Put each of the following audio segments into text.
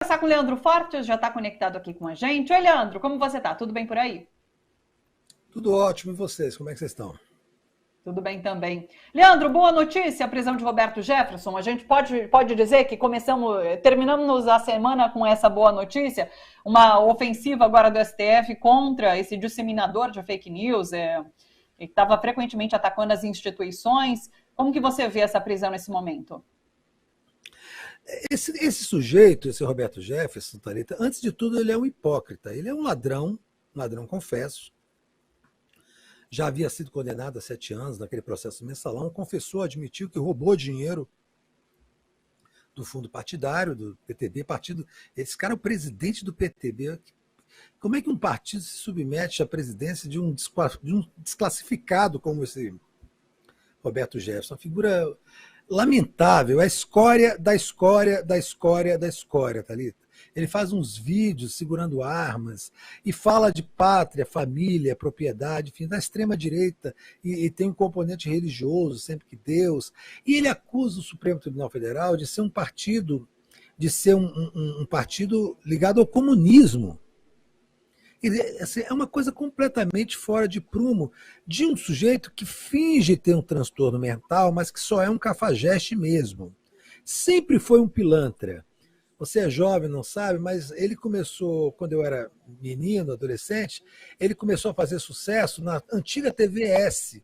Conversar com o Leandro Fortes, já está conectado aqui com a gente. Oi, Leandro, como você está? Tudo bem por aí? Tudo ótimo, e vocês? Como é que vocês estão? Tudo bem também. Leandro, boa notícia, a prisão de Roberto Jefferson. A gente pode dizer que terminamos a semana com essa boa notícia, uma ofensiva agora do STF contra esse disseminador de fake news, que estava frequentemente atacando as instituições. Como que você vê essa prisão nesse momento? Esse sujeito, esse Roberto Jefferson, Thalita, antes de tudo, ele é um hipócrita. Ele é um ladrão confesso. Já havia sido condenado a 7 anos naquele processo mensalão. Confessou, admitiu que roubou dinheiro do fundo partidário, do PTB. Partido. Esse cara é o presidente do PTB. Como é que um partido se submete à presidência de um desclassificado como esse Roberto Jefferson? Uma figura lamentável, a escória da escória da escória da escória, Thalita. Ele faz uns vídeos segurando armas e fala de pátria, família, propriedade, enfim, da extrema-direita, e tem um componente religioso, sempre que Deus. E ele acusa o Supremo Tribunal Federal de ser um partido, um partido ligado ao comunismo. Assim, é uma coisa completamente fora de prumo de um sujeito que finge ter um transtorno mental, mas que só é um cafajeste mesmo. Sempre foi um pilantra. Você é jovem, não sabe, mas ele começou, quando eu era menino, adolescente, ele começou a fazer sucesso na antiga TVS,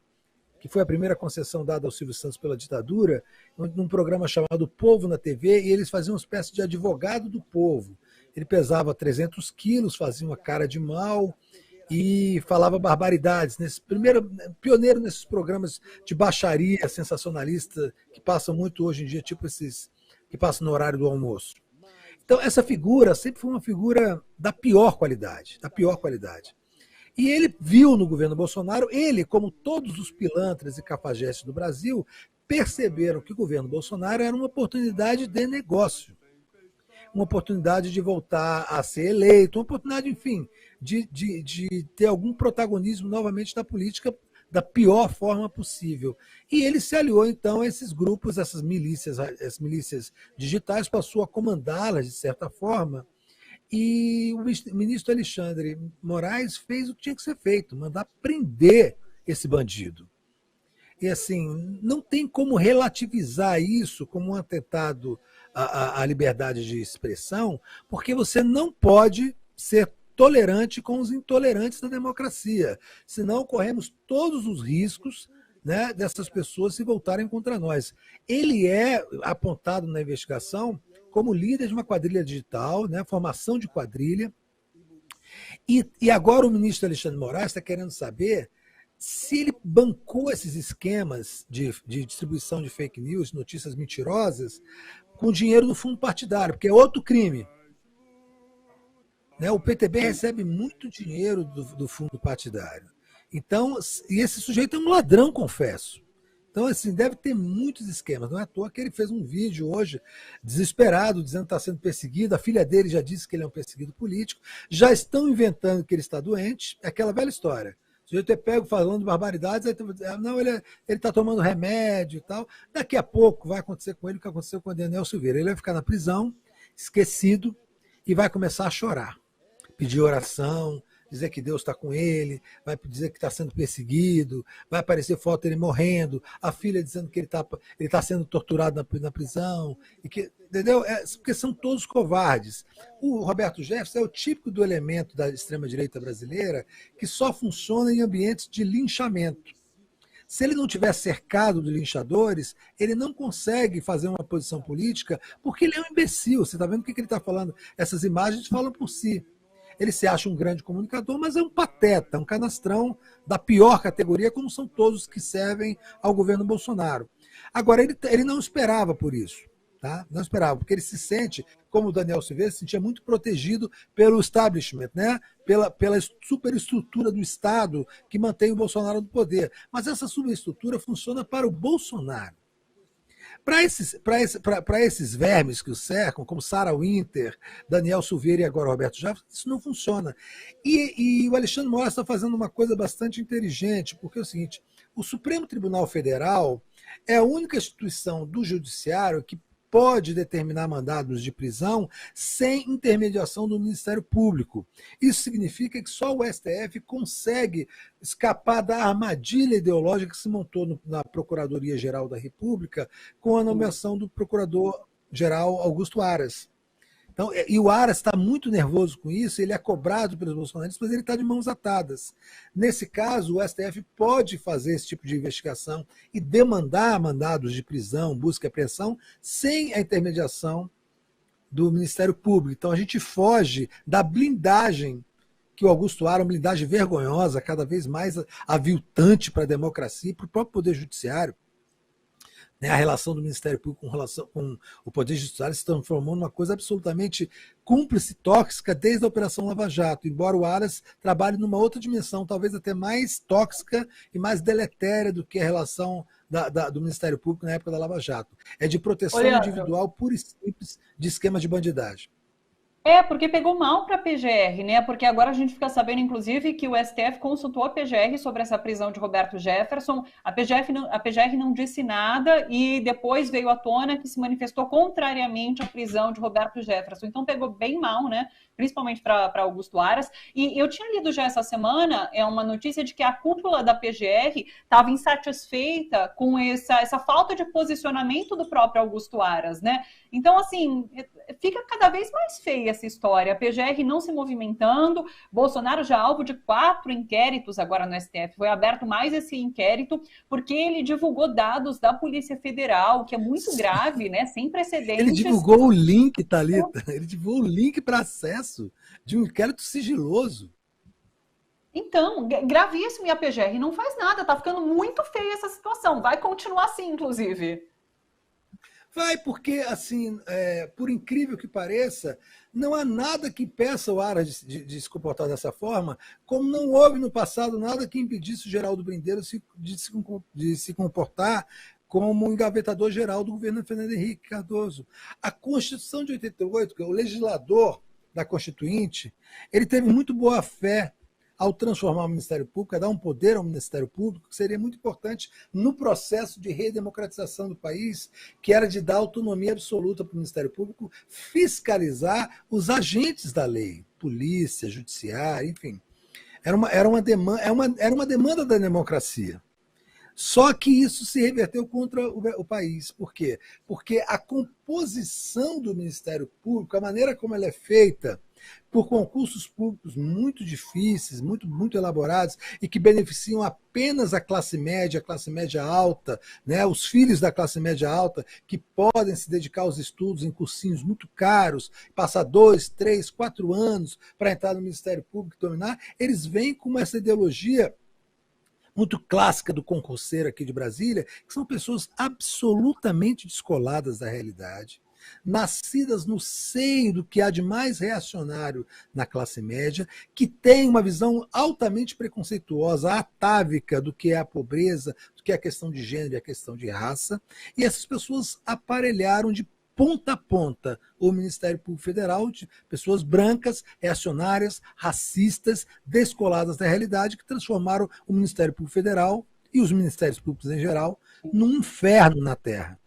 que foi a primeira concessão dada ao Silvio Santos pela ditadura, num programa chamado Povo na TV, e eles faziam uma espécie de advogado do povo. Ele pesava 300 quilos, fazia uma cara de mal e falava barbaridades. Pioneiro nesses programas de baixaria sensacionalista que passam muito hoje em dia, tipo esses que passam no horário do almoço. Então, essa figura sempre foi uma figura da pior qualidade, da pior qualidade. E ele viu no governo Bolsonaro, ele, como todos os pilantras e cafajestes do Brasil, perceberam que o governo Bolsonaro era uma oportunidade de negócio, uma oportunidade de voltar a ser eleito, uma oportunidade, enfim, de ter algum protagonismo novamente na política da pior forma possível. E ele se aliou, então, a esses grupos, essas milícias, as milícias digitais, passou a comandá-las, de certa forma, e o ministro Alexandre Moraes fez o que tinha que ser feito, mandar prender esse bandido. E assim, não tem como relativizar isso como um atentado à liberdade de expressão, porque você não pode ser tolerante com os intolerantes da democracia. Senão corremos todos os riscos, né, dessas pessoas se voltarem contra nós. Ele é apontado na investigação como líder de uma quadrilha digital, né, formação de quadrilha. E agora o ministro Alexandre Moraes está querendo saber se ele bancou esses esquemas de distribuição de fake news, notícias mentirosas, com dinheiro do fundo partidário, porque é outro crime. Né? O PTB recebe muito dinheiro do fundo partidário. Então, e esse sujeito é um ladrão, confesso. Então, assim, deve ter muitos esquemas. Não é à toa que ele fez um vídeo hoje, desesperado, dizendo que está sendo perseguido. A filha dele já disse que ele é um perseguido político. Já estão inventando que ele está doente. É aquela velha história. O sujeito é pego falando de barbaridades, aí não, ele está tomando remédio e tal. Daqui a pouco vai acontecer com ele o que aconteceu com o Daniel Silveira. Ele vai ficar na prisão, esquecido, e vai começar a chorar. Pedir oração, dizer que Deus está com ele, vai dizer que está sendo perseguido, vai aparecer foto dele morrendo, a filha dizendo que ele tá sendo torturado na prisão, e que, entendeu? Porque são todos covardes. O Roberto Jefferson é o típico do elemento da extrema-direita brasileira que só funciona em ambientes de linchamento. Se ele não tiver cercado de linchadores, ele não consegue fazer uma posição política, porque ele é um imbecil. Você está vendo o que ele está falando? Essas imagens falam por si. Ele se acha um grande comunicador, mas é um pateta, um canastrão da pior categoria, como são todos que servem ao governo Bolsonaro. Agora, ele não esperava por isso. Tá? Não esperava, porque ele se sente, como o Daniel Silveira, se sentia muito protegido pelo establishment, né? pela superestrutura do Estado que mantém o Bolsonaro no poder. Mas essa superestrutura funciona para o Bolsonaro. Para esses vermes que o cercam, como Sarah Winter, Daniel Silveira e agora Roberto Jefferson, isso não funciona. E o Alexandre Moraes está fazendo uma coisa bastante inteligente, porque é o seguinte, o Supremo Tribunal Federal é a única instituição do judiciário que pode determinar mandados de prisão sem intermediação do Ministério Público. Isso significa que só o STF consegue escapar da armadilha ideológica que se montou na Procuradoria-Geral da República com a nomeação do Procurador-Geral Augusto Aras. Então, e o Aras está muito nervoso com isso, ele é cobrado pelos bolsonaristas, mas ele está de mãos atadas. Nesse caso, o STF pode fazer esse tipo de investigação e demandar mandados de prisão, busca e apreensão, sem a intermediação do Ministério Público. Então, a gente foge da blindagem que o Augusto Aras, uma blindagem vergonhosa, cada vez mais aviltante para a democracia e para o próprio Poder Judiciário. A relação do Ministério Público com o Poder Judiciário se transformou numa coisa absolutamente cúmplice e tóxica desde a Operação Lava Jato, embora o Aras trabalhe numa outra dimensão, talvez até mais tóxica e mais deletéria do que a relação do Ministério Público na época da Lava Jato. É de proteção individual pura e simples de esquema de bandidagem. Porque pegou mal para a PGR, né? Porque agora a gente fica sabendo, inclusive, que o STF consultou a PGR sobre essa prisão de Roberto Jefferson. A PGR não disse nada e depois veio à tona que se manifestou contrariamente à prisão de Roberto Jefferson. Então pegou bem mal, né? Principalmente para Augusto Aras. E eu tinha lido já essa semana uma notícia de que a cúpula da PGR estava insatisfeita com essa falta de posicionamento do próprio Augusto Aras, né? Então, assim, fica cada vez mais feia essa história. A PGR não se movimentando, Bolsonaro já alvo de 4 inquéritos agora no STF. Foi aberto mais esse inquérito porque ele divulgou dados da Polícia Federal, que é muito grave, né? Sem precedentes. Ele divulgou o link, Thalita. Ele divulgou o link para acesso de um inquérito sigiloso. Então, gravíssimo, e a PGR não faz nada. Tá ficando muito feia essa situação. Vai continuar assim, inclusive. Vai, porque, assim, por incrível que pareça, não há nada que impeça o Aras de se comportar dessa forma, como não houve no passado nada que impedisse o Geraldo Brindeiro de se comportar como engavetador geral do governo Fernando Henrique Cardoso. A Constituição de 88, que é o legislador da Constituinte, ele teve muito boa fé ao transformar o Ministério Público, a dar um poder ao Ministério Público, que seria muito importante no processo de redemocratização do país, que era de dar autonomia absoluta para o Ministério Público fiscalizar os agentes da lei, polícia, judiciário, enfim. Era uma demanda da democracia. Só que isso se reverteu contra o país. Por quê? Porque a composição do Ministério Público, a maneira como ela é feita, por concursos públicos muito difíceis, muito elaborados, e que beneficiam apenas a classe média alta, né, os filhos da classe média alta, que podem se dedicar aos estudos em cursinhos muito caros, passar 2, 3, 4 anos para entrar no Ministério Público e dominar, eles vêm com essa ideologia muito clássica do concurseiro aqui de Brasília, que são pessoas absolutamente descoladas da realidade, nascidas no seio do que há de mais reacionário na classe média, que tem uma visão altamente preconceituosa, atávica do que é a pobreza, do que é a questão de gênero e a questão de raça, e essas pessoas aparelharam de ponta a ponta o Ministério Público Federal, de pessoas brancas, reacionárias, racistas, descoladas da realidade, que transformaram o Ministério Público Federal e os ministérios públicos em geral num inferno na Terra.